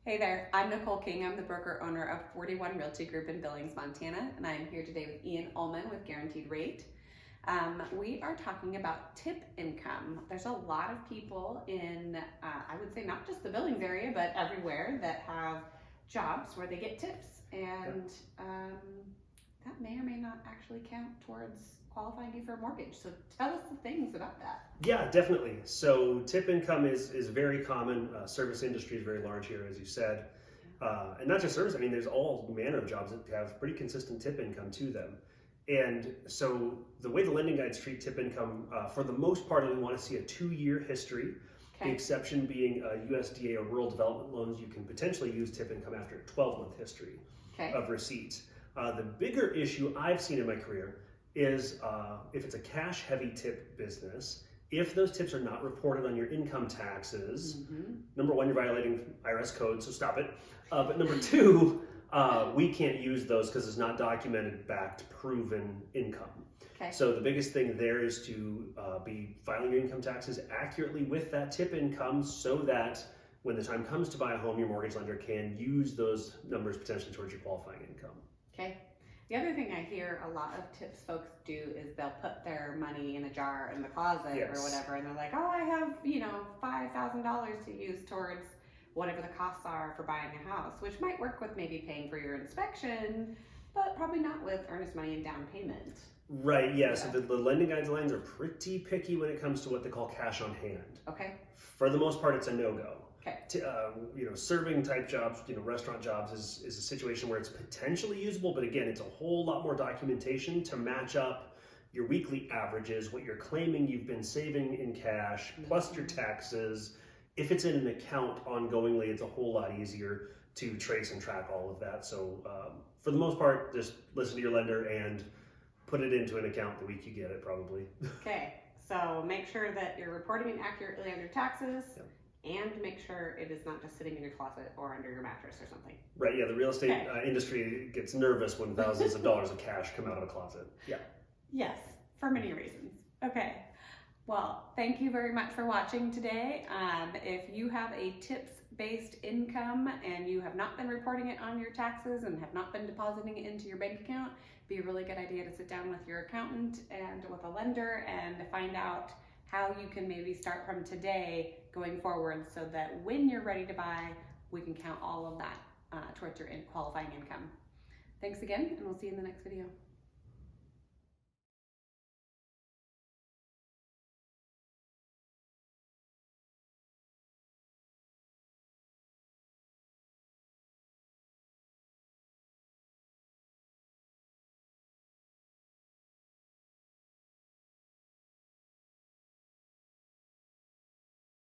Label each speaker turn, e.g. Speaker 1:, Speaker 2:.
Speaker 1: Hey there, I'm Nicole King. I'm the broker owner of 41 Realty Group in Billings, Montana, and I'm here today with Ian Ullman with Guaranteed Rate. We are talking about tip income. There's a lot of people in, I would say not just the Billings area, but everywhere that have jobs where they get tips, and that may or may not actually count towards qualifying you for a mortgage. So tell us the things about that.
Speaker 2: Yeah, definitely. So tip income is very common. Service industry is very large here, as you said. And not just service, I mean, there's all manner of jobs that have pretty consistent tip income to them. And so the way the lending guides treat tip income, for the most part, we want to see a 2-year history.
Speaker 1: Okay.
Speaker 2: The exception being USDA or rural development loans, you can potentially use tip income after a 12-month history of receipts. The bigger issue I've seen in my career is if it's a cash heavy tip business, if those tips are not reported on your income taxes, number one, you're violating IRS code, so stop it. But number two, we can't use those because it's not documented, backed, proven income.
Speaker 1: Okay.
Speaker 2: So the biggest thing there is to be filing your income taxes accurately with that tip income so that when the time comes to buy a home, your mortgage lender can use those numbers potentially towards your qualifying income.
Speaker 1: Okay. The other thing I hear a lot of tips folks do is they'll put their money in a jar in the closet or whatever, and they're like, oh, I have, $5,000 to use towards whatever the costs are for buying a house, which might work with maybe paying for your inspection, but probably not with earnest money and down payment.
Speaker 2: Right, yeah. So the lending guidelines are pretty picky when it comes to what they call cash on hand.
Speaker 1: Okay.
Speaker 2: For the most part, it's a no-go.
Speaker 1: Okay.
Speaker 2: Serving type jobs, restaurant jobs is a situation where it's potentially usable, but again, it's a whole lot more documentation to match up your weekly averages, what you're claiming you've been saving in cash, plus your taxes. If it's in an account ongoingly, it's a whole lot easier to trace and track all of that. So for the most part, just listen to your lender and put it into an account the week you get it, probably.
Speaker 1: Okay, so make sure that you're reporting it accurately on your taxes.
Speaker 2: Yep.
Speaker 1: And make sure it is not just sitting in your closet or under your mattress or something.
Speaker 2: Right, yeah, the real estate industry gets nervous when thousands of dollars of cash come out of a closet. Yeah.
Speaker 1: Yes, for many reasons. Okay, well, thank you very much for watching today. If you have a tips-based income and you have not been reporting it on your taxes and have not been depositing it into your bank account, it'd be a really good idea to sit down with your accountant and with a lender and find out how you can maybe start from today going forward so that when you're ready to buy, we can count all of that towards your qualifying income. Thanks again, and we'll see you in the next video.